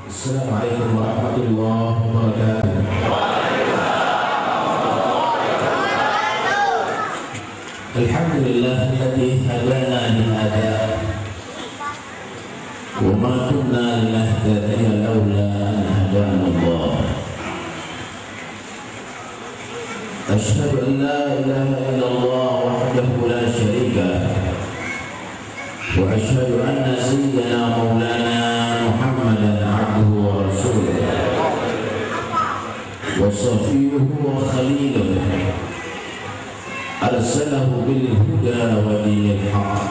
Assalamualaikum warahmatullahi wabarakatuh. Alhamdulillahilladzi hadana lihada wa ma kunna linahtadiya laula an hadana Allah. Asyhadu an la ilaha illallah wahdahu la syarika lahu wa asyhadu anna sayyidana maulana Muhammadan abduhu wa rasuluh wa safiyuhu wa khaliluh arsalahu bil huda wa dinil haqq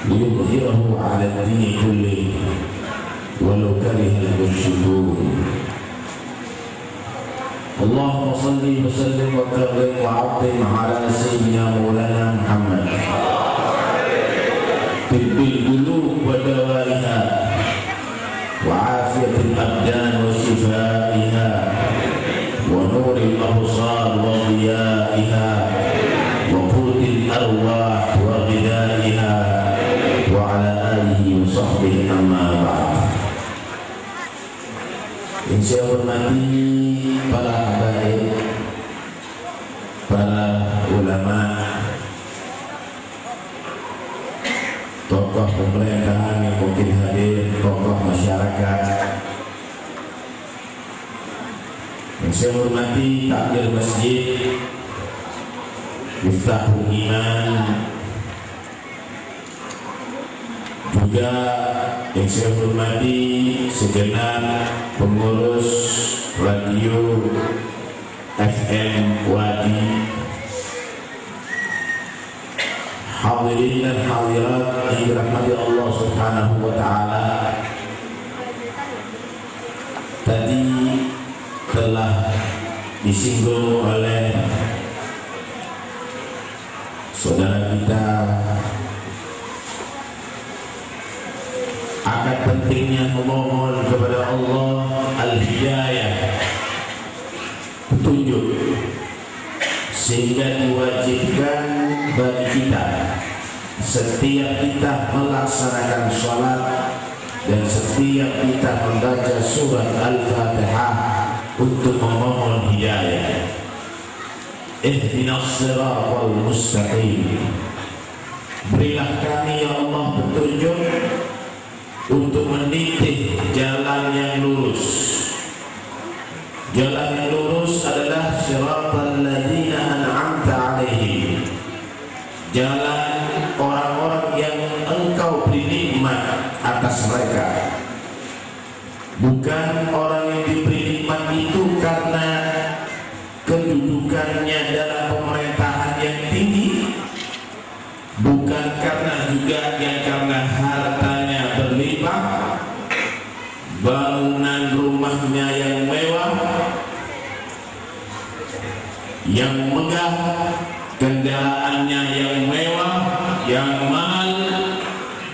liyudhhirahu 'ala ad-dini kullihi walau karihal musyrikun. Allahumma salli wa sallim wa karrim wa 'azzim 'ala sayyidina maulana Muhammad tibbil qulub wa dawaiha wa afiyatil abdan wa shifaiha wa nuril absar wa dhiyaiha wa qutil arwah wa ghidaiha wa ala alihi wa sahbihi amma ba'd. Yang saya hormati para habaib, para ulama, tokoh pemerintahan yang mungkin hadir, tokoh masyarakat. Yang saya hormati takmir masjid, Miftahul Iman, juga yang saya hormati segenap pengurus radio FM Wadi, hadirin dan hadirat yang dirahmati Allah Subhanahu wa taala. Tadi telah disinggung oleh saudara kita akan pentingnya memohon kepada Allah al-hidayah, petunjuk, sehingga diwajibkan bagi kita setiap kita melaksanakan sholat dan setiap kita membaca surat Al-Fatihah untuk memohon hidayah. Ihdinas siratal mustaqim. Berilah kami ya Allah petunjuk untuk meniti jalan yang lurus. Jalan yang lurus adalah siratal ladzina an'amta 'alaihim, jalan orang-orang yang Engkau beri nikmat atas mereka. Bukan orang yang diberi nikmat itu karena kedudukannya dalam pemerintahan yang tinggi, bukan karena juga yang karena hartanya berlimpah, bangunan rumahnya yang mewah, yang megah, kendaraannya yang mewah, yang mahal.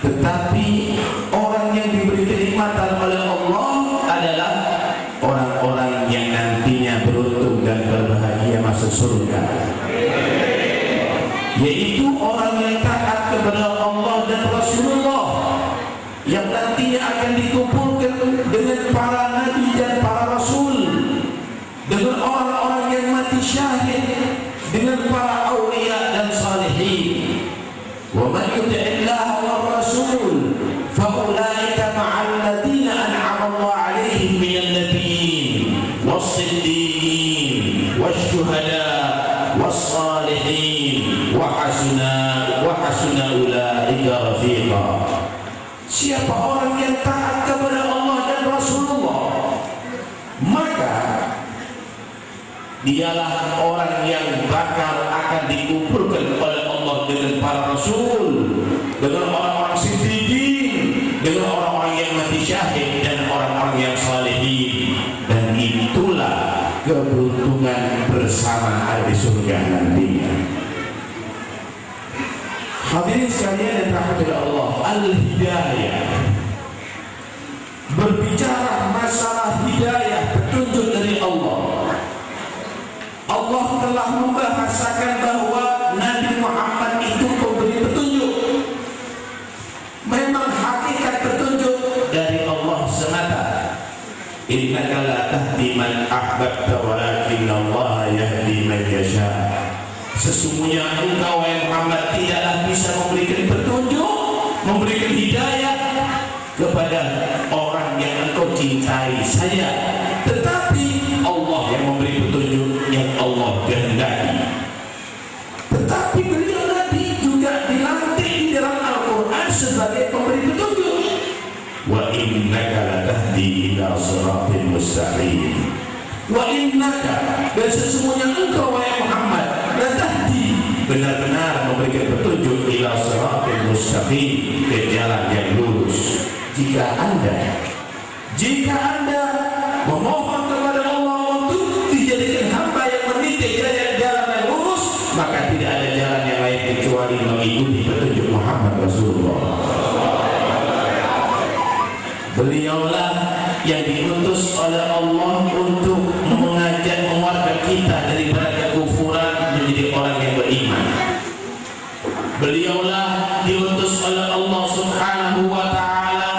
Tetapi orang yang diberi kenikmatan oleh Allah adalah orang-orang yang nantinya beruntung dan berbahagia masuk surga, yaitu orang yang taat kepada Allah dan Rasulullah, yang nantinya akan dikumpulkan dengan para nabi dan para rasul, dengan orang-orang yang mati syahid, dengan para aulia dan salihin. Wa man yuti'illaha war rasul fa ulaika ma'al ladzina an'ama Allah 'alaihim minan nabiyyin was-siddiqin wasyuhada was-salihin wa hasuna ulaika rafiqa. Siapa orang yang taat kepada Allah dan Rasulullah, maka dialah orang yang bakal akan dikumpulkan oleh Allah dengan para rasul, dengan orang-orang siddiqin, dengan orang-orang yang mati syahid dan orang-orang yang salihin. Dan itulah keberuntungan bersama ada di surga nantinya. Hadirin sekalian yang dirahmati Allah, al-hidayah, berbicara masalah hidayah, petunjuk dari Allah. Allah telah membahasakan bahwa Nabi Muhammad itu pemberi petunjuk. Memang hakikat petunjuk dari Allah semata. innaka la tahdi man ahbabta walakinna Allah yahdi man yasha. Sesungguhnya engkau wahai Muhammad tidaklah bisa memberikan petunjuk, memberikan hidayah kepada orang yang engkau cintai saja, tetapi Allah yang memberi petunjuk yang Allah kehendaki. Tetapi beliau Nabi juga dilantik di dalam Al-Quran sebagai pemberi petunjuk. Wa innaka latahdi ila siratal mustaqim. Wa innaka, dan sesungguhnya engkau wahai Muhammad latahdi, benar-benar memberikan petunjuk ila siratal mustaqim, ke jalan yang lurus. Jika anda memohon kepada Allah untuk dijadikan hamba yang meniti jalan yang lurus, maka tidak ada jalan yang lain kecuali mengikuti petunjuk Muhammad Rasulullah. Beliaulah yang diutus oleh Allah untuk mengajak menguatkan kita daripada kekufuran menjadi orang yang beriman. Beliaulah diutus oleh Allah Subhanahu wa Ta'ala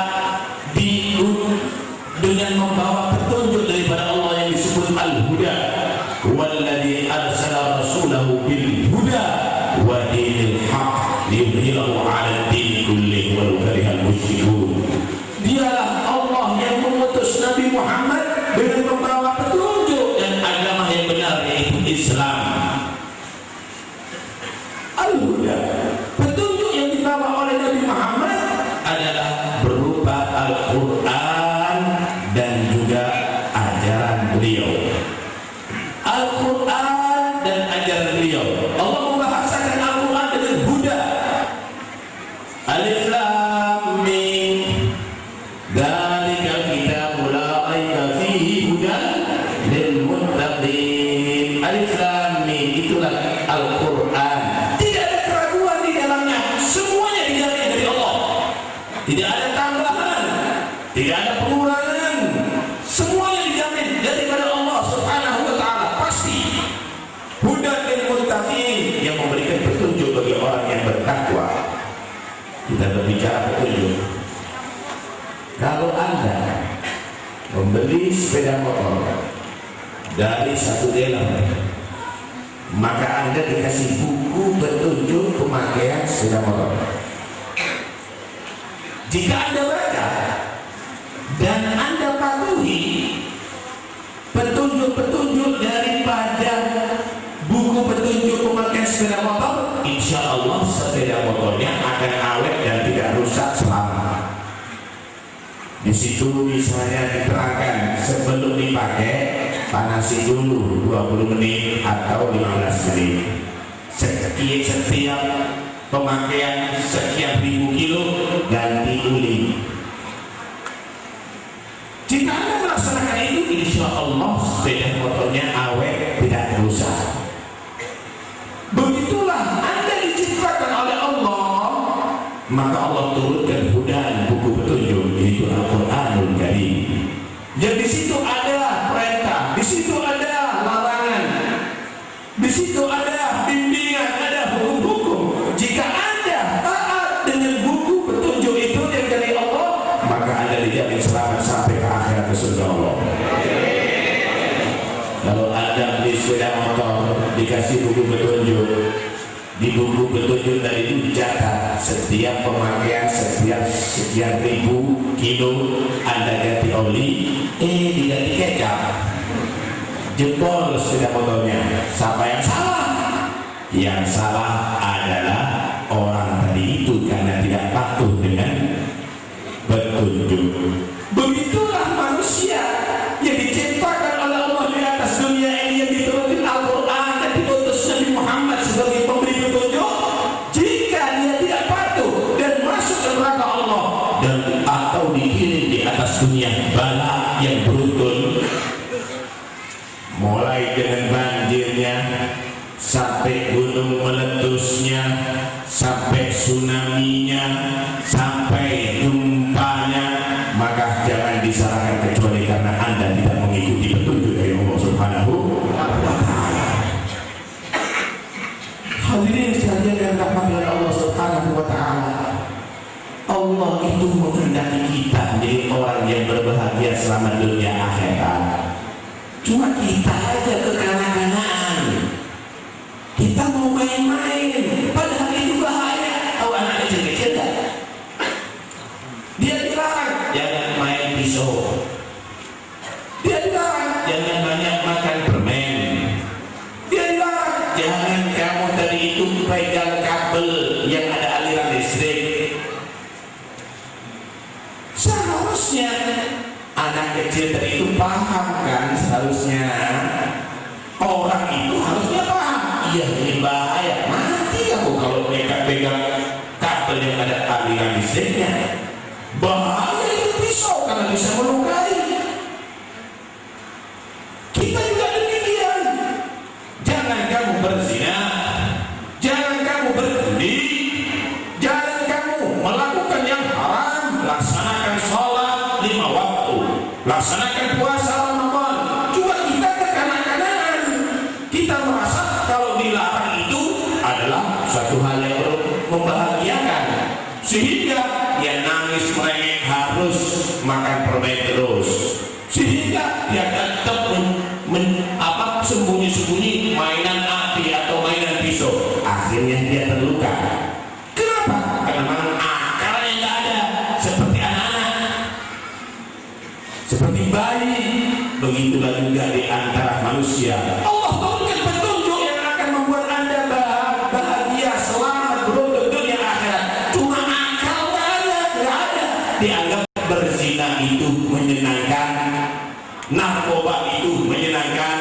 dengan membawa petunjuk daripada Allah yang disebut Al-Huda. Walladzi arsala rasulahu bil huda wa dinil haq liyudhhirahu 'ala ad-din kullihi walau karihal musyrikun. Dialah Allah yang mengutus Nabi Muhammad dengan membawa petunjuk dan agama yang benar, yaitu Islam. Al-Huda, petunjuk yang dibawa oleh Nabi Muhammad adalah berupa Al-Quran dan juga ajaran beliau. Al-Quran dan ajaran beliau. Allah membahasakan Al-Quran dengan huda. Alif Lam Mim, dzalika kitabul la raiba fihi hudan lil muttaqin. Alif Lam Mim, itulah Al-Quran. Tidak ada keraguan di dalamnya. Semuanya dijamin dari Allah. Tidak ada tambahan, tidak ada pengurangan. Semuanya dijamin daripada Allah Subhanahu wa Ta'ala, pasti. Hudan lil muttaqin, yang memberikan petunjuk bagi orang yang bertakwa. Kita berbicara petunjuk. Kalau Anda membeli sepeda motor dari satu dealer, maka Anda dikasih buku petunjuk pemakaian sepeda motor. Jika Anda baca dan Anda patuhi petunjuk-petunjuk daripada buku petunjuk pemakaian sepeda motor, insya Allah sepeda motornya akan awet dan tidak rusak selama. Di situ misalnya diterangkan sebelum dipakai panasi dulu 20 menit atau 15 menit. Setiap pemakaian sekian ribu kilo ganti oli. Jika Anda melaksanakan itu, insya Allah sepeda motornya awet, tidak rusak. Begitulah Anda diciptakan oleh Allah, maka Allah turunkan hudan, buku petunjuk, yaitu Al-Quranul Karim. Jadi di situ ada perintah, di situ ada larangan, di situ ada bimbingan, ada hukum-hukum. Jika Anda taat dengan buku petunjuk itu yang dari Allah, maka Anda dijamin selamat sampai ke akhirat ke surga Allah. Kalau Anda beli sepeda motor dikasih buku petunjuk, di buku petunjuk tadi itu dicatat setiap pemakaian setiap sekian ribu kilo Anda ganti oli, diganti kecap, jebol sepeda motornya. Siapa yang salah? Yang salah adalah orang tadi itu karena tidak patuh dengan petunjuk. Begitulah manusia yang diciptakan oleh Allah di atas dunia ini, yang diturunkan Al-Quran dan diutus Nabi Muhammad sebagai pemberi petunjuk. Jika dia tidak patuh dan masuk ke neraka Allah dan atau dikirim di atas dunia bala yang beruntun, mulai dengan banjirnya sampai gunung meletusnya, sampai tsunami-nya, sampai gempanya, maka jangan disalahkan kecuali karena Anda tidak mengikuti petunjuk dari Allah Subhanahu wa Ta'ala. Hadirin sekalian yang dirahmati oleh Allah Subhanahu wa Ta'ala, Allah itu menghendaki kita menjadi orang yang berbahagia selama dunia akhirat. Cuma kita aja kekanak-kanakan, kita mau main-main, padahal itu bahaya. Tahu anak kecil-kecil kan? Dia dilarang jangan main pisau, dia dilarang jangan banyak makan permen, dia dilarang jangan kamu tadi itu pegang kabel yang ada aliran listrik. Seharusnya anak kecil tadi itu paham kan, seharusnya orang itu harusnya paham, iya ini bahaya, mati kamu kalau mereka pegang kabel yang ada aliran listriknya. Bahaya itu pisau karena bisa melukai. Kita juga demikian. Jangan kamu berzina, jangan kamu berjudi, jangan kamu melakukan yang haram. Laksanakan sholat 5 waktu, laksanakan puasa Ramadan. Juga kita kekanak-kanakan, kita merasa kalau dilarang itu adalah suatu hal yang membahagiakan, sehingga dia nangis merengek harus makan permen terus, sehingga dia tetap sembunyi-sembunyi mainan api atau mainan pisau. Akhirnya dia terluka. Kenapa? Karena memang akalnya nggak ada. Seperti anak-anak, seperti bayi, begitulah juga di antara manusia. Allah berikan petunjuk yang akan membuat Anda bahagia selamat beruntung dunia akhirat. Cuma akal nggak ada. Dianggap berzina itu menyenangkan, narkoba itu menyenangkan,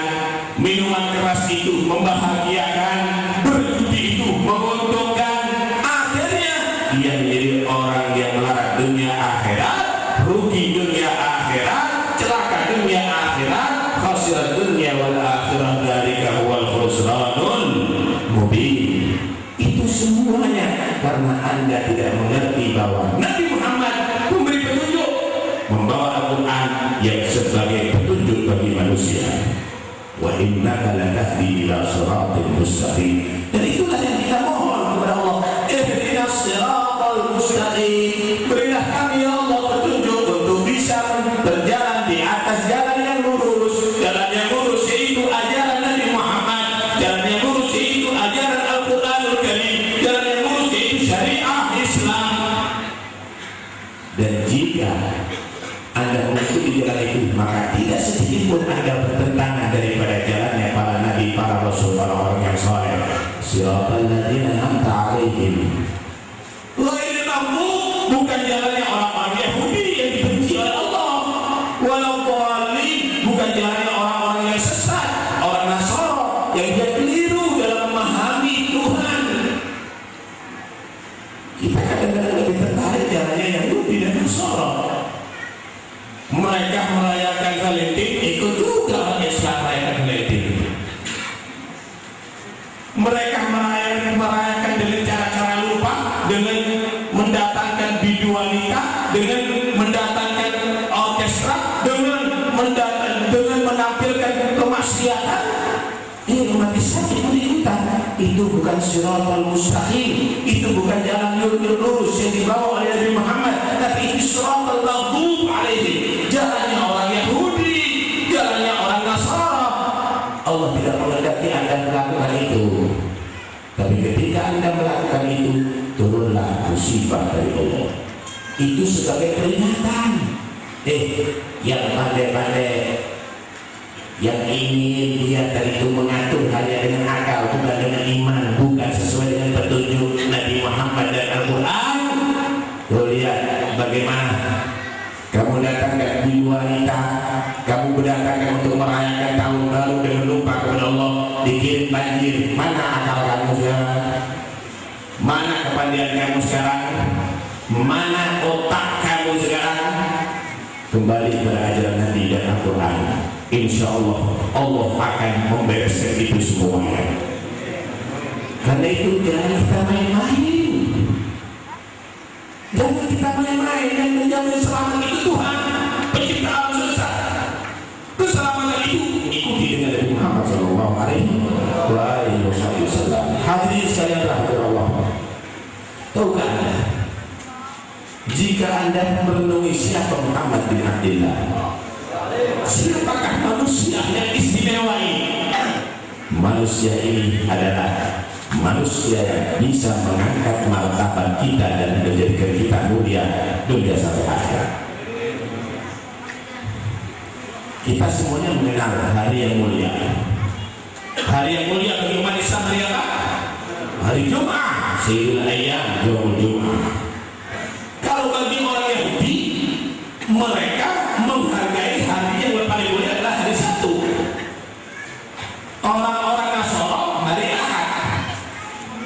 minuman keras itu membahagiakan, berjudi itu menguntungkan. Akhirnya dia menjadi orang yang melarat dunia akhirat, rugi dunia akhirat, celaka dunia akhirat, khasirat dunia wal akhirah, dzalika huwal khusranul mubin. Itu semuanya karena Anda tidak mengerti bahwa Nabi Muhammad memberi petunjuk, membawa Al-Quran yang sebagai petunjuk bagi manusia. Wa innaka latahdi ila siratal mustaqim. Dan itulah yang kita mohon kepada Allah, ihdinas siratal mustaqim. Berilah kami ya Allah petunjuk untuk bisa berjalan di atas jalan yang lurus. Jalan yang lurus yaitu ajaran Nabi Muhammad, jalan yang lurus yaitu ajaran Al-Quranul Karim, jalan yang lurus yaitu syariah Islam. Dan jika Anda mengikuti jalan itu, maka tidak sedikit pun Anda bertentangan daripada jalannya para nabi, para rasul, para orang yang saleh. Siratal ladzina an'amta 'alaihim. Ghairil maghdub, bukan jalannya orang-orang Yahudi yang dibenci oleh Allah. Walau dhalin, bukan jalannya orang-orang yang sesat, orang Nasara yang dia keliru dalam memahami Tuhan. Kita kadang-kadang lebih tertarik jalannya Yahudi dan Nasara. Mereka merayakan Valentine, ikut juga orang Islam merayakan Valentine. Mereka merayakan dengan cara-cara lupa, dengan mendatangkan bidu wanita, dengan mendatangkan orkestra, dengan menampilkan kemaksiatan. Ini umat Islam ikut-ikutan. Itu bukan siratal mustaqim, itu bukan jalan lurus yang dibawa oleh Nabi Muhammad, tapi itu siratal maghdub 'alaihim, jalannya orang Yahudi, jalannya orang Nasara. Allah tidak menghendaki Anda melakukan itu, tapi ketika Anda melakukan itu, turunlah musibah dari Allah. Itu sebagai peringatan. Yang pandai-pandai, yang ingin dia tadi itu mengatur hanya dengan akal, bukan dengan iman, bukan sesuai dengan petunjuk Nabi Muhammad dan Al-Quran. Tuh lihat bagaimana kamu datangkan bidu wanita, kamu berdatangkan untuk merayakan tahun baru dengan lupa kepada Allah, dikirim banjir. Mana akal kamu sekarang? Mana kepandaian kamu sekarang? Mana otak kamu sekarang? Kembali berajaran Nabi dan Al-Quran. Insya Allah Allah akan membereskan itu semuanya. Karena itu jangan kita main-main, jangan kita main-main. Yang menjamin selamat itu Tuhan pencipta alam semesta. Keselamatan itu ikuti dengan Nabi Muhammad SAW. Hadirin sekalian rahmat Allah, tahukah Anda, jika Anda merenungi siapa Muhammad bin Abdullah? Siapakah manusia yang istimewa ini? Manusia ini adalah manusia yang bisa mengangkat martabat kita dan menjadikan kita mulia dunia sampai akhirat. Kita semuanya mengenal hari yang mulia. Hari yang mulia bagi umat Islam hari apa? Hari Jumat, Sayyidul Ayyam, Yaumul Jumat. Kalau bagi orang Yahudi, mereka menghargai hari yang paling mulia adalah hari Sabtu. Orang-orang Nasrani hari Ahad.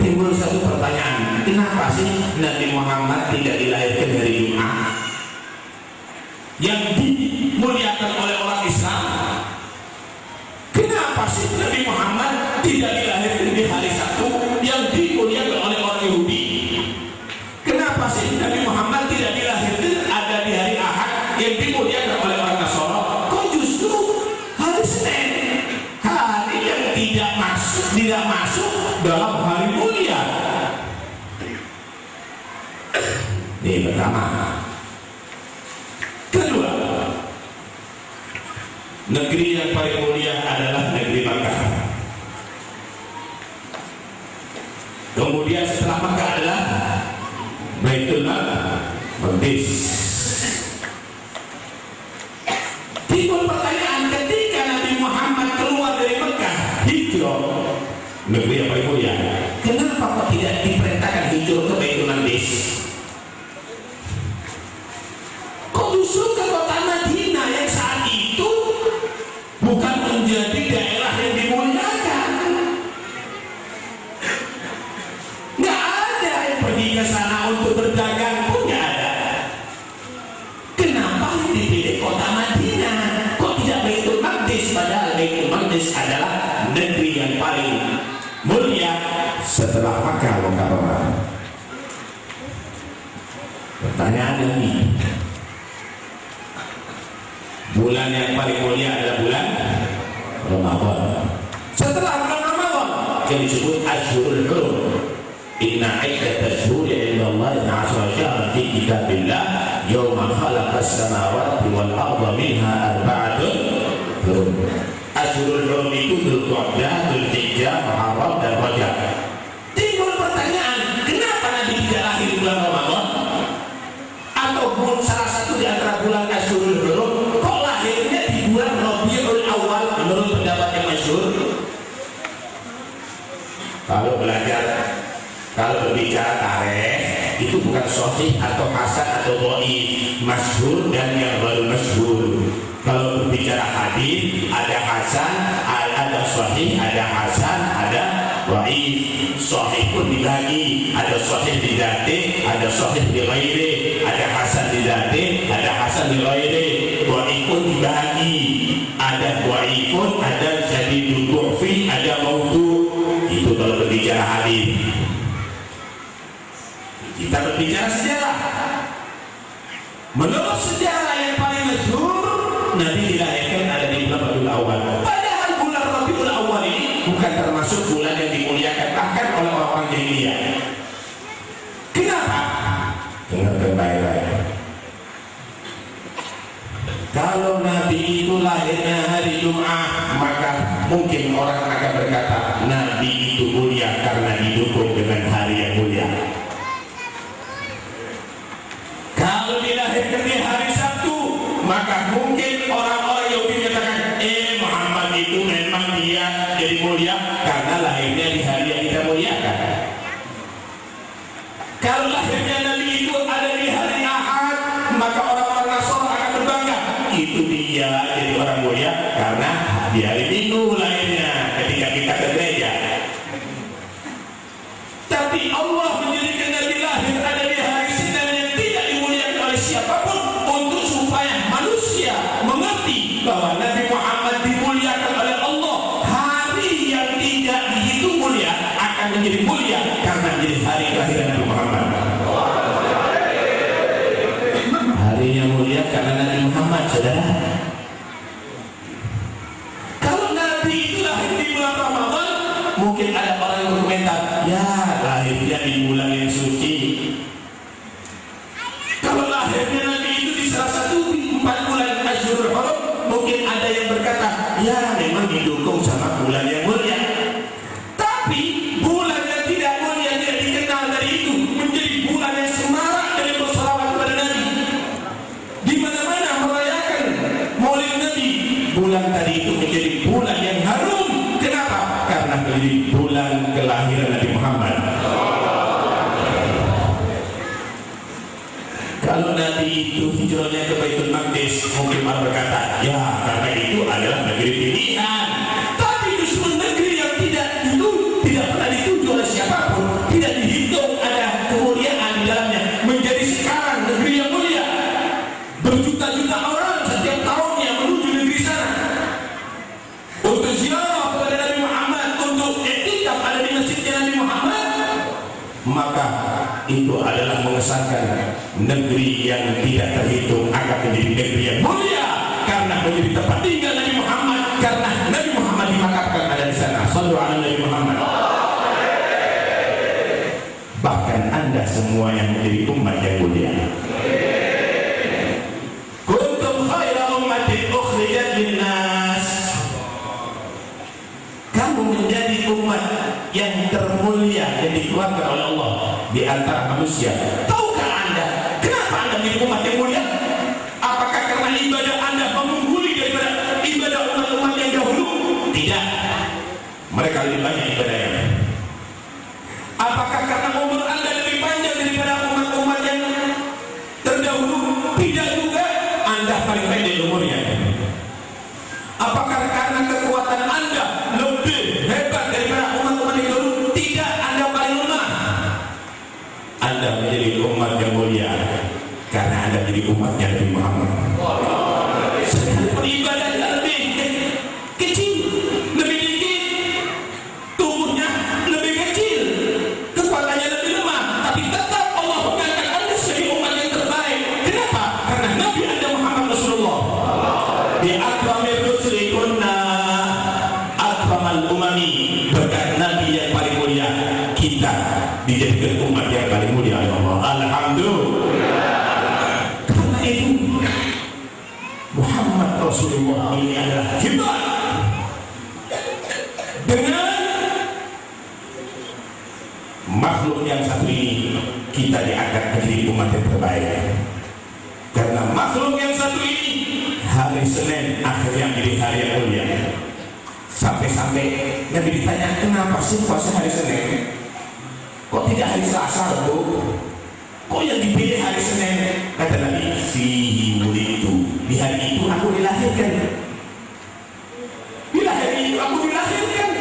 Timbul satu pertanyaan, kenapa sih Nabi Muhammad tidak dilahirkan hari Jumat yang dimuliakan oleh orang Islam? Kenapa sih Nabi Muhammad tidak dilahirkan di hari Sabtu yang dimuliakan oleh orang Yahudi? Kenapa sih Nabi Muhammad tidak dilahirkan ada di hari Ahad yang dimuliakan oleh orang Nasrani? Kok justru hari Senin, hari yang tidak masuk dalam hari mulia? Ini pertama. Kedua, negeri yang paling mulia adalah negeri Makkah. Kemudian setelah Makkah adalah Baitul Maqdis. Timbul pertanyaan, ketika Nabi Muhammad keluar dari Mekah, hijrah, negeri yang paling mulia, kenapa kok tidak diperintahkan hijrah ke Baitul Maqdis? Kok justru ke kota Madinah yang saat itu bukan menjadi daerah yang dimuliakan? Nggak ada yang pergi ke sana untuk berdagang pun nggak ada. Kenapa dipilih kota Madinah? Kok tidak Baitul Maqdis? Padahal Baitul Maqdis adalah negeri yang paling mulia setelah Makkah Mukarramah. Pertanyaan ini, bulan yang paling mulia adalah bulan Ramadan. Setelah bulan Ramadan yang disebut Ashhurul Hurum. Inna iddatash shuhuri 'inda Allahi 'ashara syahran fi kitabillah yawma khalaqas samawati wal arda minha arba'atun hurum. Ashhurul Hurum itu Dzulqa'dah, Dzulhijjah, Muharram dan Rajab. Timbul pertanyaan, kenapa Nabi tidak lahir di bulan Ramadan? Ataupun salah satu di antara bulan Ashhurul Hurum, kok lahirnya di bulan Rabiul Awal menurut pendapat yang masyhur? Kalau berbicara tarikh itu bukan sahih atau hasan atau dhaif, masyhur dan yang baru masyhur. Kalau berbicara hadis ada hasan, ada sahih, ada hasan, ada dhaif. Sahih pun dibagi, ada sahih di dzati, ada sahih di ghairi, ada hasan di dzati, ada hasan di ghairi. Dhaif pun dibagi, ada dhaif pun, ada syadidul dhu'fi, ada maudhu'. Itu kalau berbicara hadis. Kita berbicara sejarah. Menurut sejarah yang paling masyhur, Nabi dilahirkan ada di bulan Rabiul Awal. Padahal bulan Rabiul Awal ini bukan termasuk bulan yang dimuliakan bahkan oleh orang-orang jahiliyah. Kenapa? Dengarkan baik-baik. Kalau Nabi itu lahirnya hari Jumat, maka mungkin orang akan berkata Nabi itu mulia karena didukung dengan hari yang mulia. Kalau dilahirkan di hari Sabtu, maka mungkin orang-orang Yahudi menyatakan, Muhammad itu memang dia jadi mulia karena lahirnya di hari yang kita muliakan. Kalau lahirnya Nabi itu ada di hari Ahad, maka orang-orang Nasrani akan berbangga. Itu dia jadi orang mulia karena di hari Minggu lahirnya ketika kita ke gereja. Tapi Allah menjadikan Nabi lahir ada di hari Senin yang tidak dimuliakan oleh siapapun untuk supaya manusia mengerti bahwa Nabi Muhammad dimuliakan oleh Allah. Hari yang tidak dihitung mulia akan menjadi mulia karena menjadi hari kelahiran Nabi Muhammad. Harinya mulia karena Nabi Muhammad, saudara. Kalau Nabi itu lahir di bulan Ramadan, mungkin ada orang yang berkomentar, ya lahirnya di bulan yang suci. Kalau lahirnya Mungkin ada yang berkata, ya memang didukung sama bulan yang mulia. Tapi bulan yang tidak mulia tidak dikenal dari itu menjadi bulan yang semarak dari berselawat kepada Nabi. Di mana-mana merayakan Maulid Nabi. Bulan tadi itu menjadi bulan yang harum. Kenapa? Karena menjadi bulan kelahiran Nabi Muhammad. Kalau Nabi itu hijrahnya ke Baitul Maqdis, mungkin orang berkata, ya karena itu adalah negeri pilihan. Tapi justru negeri yang tidak pernah dituju oleh siapapun, tidak dihitung ada kemuliaan di dalamnya, menjadi sekarang negeri yang mulia. Berjuta-juta orang setiap tahunnya menuju negeri sana untuk ziarah kepada Nabi Muhammad, untuk iktikaf ada di masjidnya Nabi Muhammad. Maka itu adalah mengesahkan negeri yang tidak terhitung akan menjadi negeri yang mulia karena menjadi tempat tinggal Nabi Muhammad, karena Nabi Muhammad dimakamkan ada di sana. Shallu ala Nabi Muhammad. Bahkan Anda semua yang menjadi umat yang mulia. Kuntum khaira ummatin ukhrijat linnas. Kamu menjadi umat yang termulia yang dikeluarkan oleh Allah di antara manusia. Tahukah Anda kenapa Anda menjadi umat yang mulia? Apakah karena ibadah Anda mengungguli daripada ibadah umat-umat yang dahulu? Tidak. Mereka lebih banyak ibadahnya. Apakah karena umur Anda lebih panjang daripada umat-umat yang terdahulu? Tidak juga. Anda paling pendek umurnya. Apakah karena kekuatan Anda lebih hebat daripada umat-umat yang dahulu? Tidak, Anda paling lemah. Anda menjadi umat yang mulia karena Anda menjadi umatnya Nabi Muhammad. Sekalipun ibadahnya lebih kecil, lebih dikit, tubuhnya lebih kecil, kekuatannya lebih lemah, tapi tetap Allah mengangkat Anda sebagai umat yang terbaik. Kenapa? Karena Nabi Anda Muhammad Rasulullah. Di akramil rusuli kunna akramal umami. Berkat Nabi yang paling mulia, kita dijadikan umat yang paling mulia oleh Allah. Alhamdulillah. Karena itu Muhammad Rasulullah ini adalah hebat. Dengan makhluk yang satu ini kita diangkat menjadi umat yang terbaik. Karena makhluk yang satu ini hari Senin akhirnya menjadi hari yang mulia. Sampai-sampai Nabi ditanya, kenapa sih puasa hari Senin? Kok tidak hari Selasa, Bu? Kok yang dipilih hari Senin? Kata Nabi, fihi wulidu. Di hari itu aku dilahirkan. Di hari itu aku dilahirkan.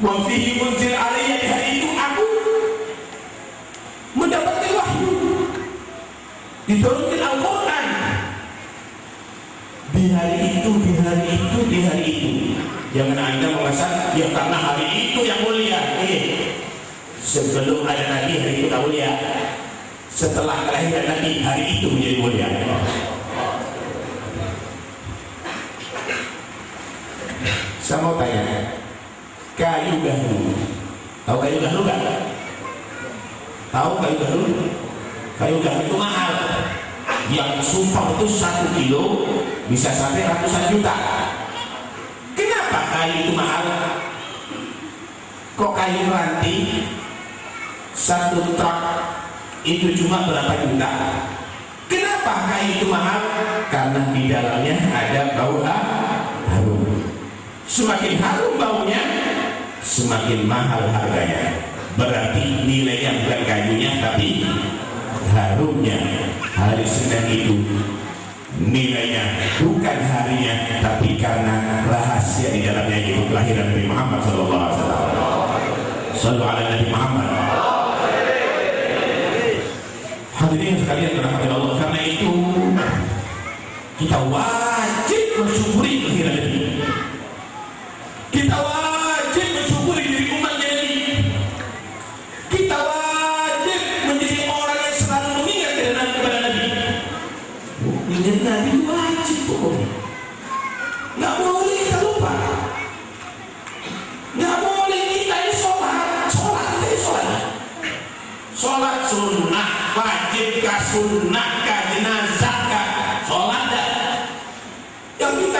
Wa fihi unzil alayya. Di hari itu aku mendapatkan wahyu, diturunkan Al-Quran. Di hari itu, di hari itu, di hari itu. Jangan Anda merasa ya karena hari itu yang mulia. Sebelum ada Nabi hari itu tak mulia. Setelah kelahiran Nabi hari itu menjadi mulia. Saya mau tanya, kayu gaharu, tahu kayu gaharu kan? Tahu kayu gaharu? Kayu gaharu itu mahal. Yang sumpah itu 1 kilo bisa sampai ratusan juta. Kenapa kayu itu mahal? Kok kayu ranting 1 truk itu cuma berapa juta? Kenapa kayu itu mahal? Karena di dalamnya ada bau harum. Semakin harum baunya, semakin mahal harganya. Berarti nilainya bukan kayunya tapi harumnya. Hari Senin itu nilainya bukan harinya, tapi karena rahasia di dalamnya itu kelahiran Nabi Muhammad SAW. Sallu ala Nabi Muhammad. Hadirin sekalian dirahmati Allah, karena itu kita wajib mensyukuri kelahiran Nabi. Kita wajib mensyukuri diri umatnya Nabi. Kita wajib menjadi orang yang selalu mengingat kepada Nabi. Ingat Nabi wajib pokoknya. Nggak boleh kita lupa. Nggak boleh kita ini sholat kita ini sholat. Sholat sunnah, wajib kah sunnah kah jenazah kah sholat dah. Yang kita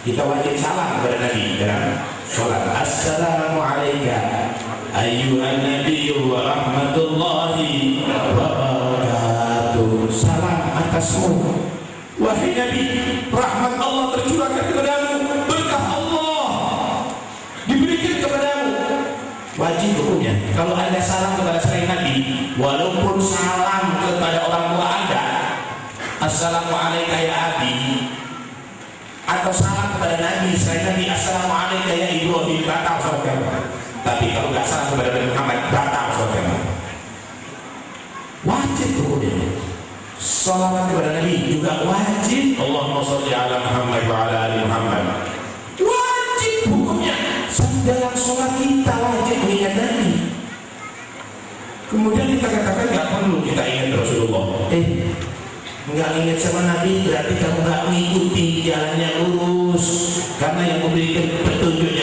Kita wajib salam kepada Nabi dalam sholat. Assalamu alayka ayyuhan nabiyyu wa rahmatullahi wa barakatuh. Salam atasmu wahai Nabi, rahmat Allah tercurahkan kepadamu, berkah Allah diberikan kepadamu. Wajib hukumnya kalau Anda salam kepada selain Nabi, walaupun salam kepada orang tua Anda, assalamu alayka ya abi, atau salam kepada Nabi selain Nabi, assalamu alayka ya Ibrahim, batal sholat kamu. Tapi kalau nggak salam kepada Nabi Muhammad, batal sholat kamu. Wajib hukumnya. Salawat kepada Nabi juga wajib. Allahumma sholli ala Muhammad wa ala ali Muhammad. Wajib hukumnya. Dalam sholat kita wajib mengingat Nabi. Kemudian kita katakan nggak perlu kita ingat Rasulullah. Nggak ingat sama Nabi berarti kamu nggak mengikuti jalan yang lurus. Karena yang memberikan petunjuk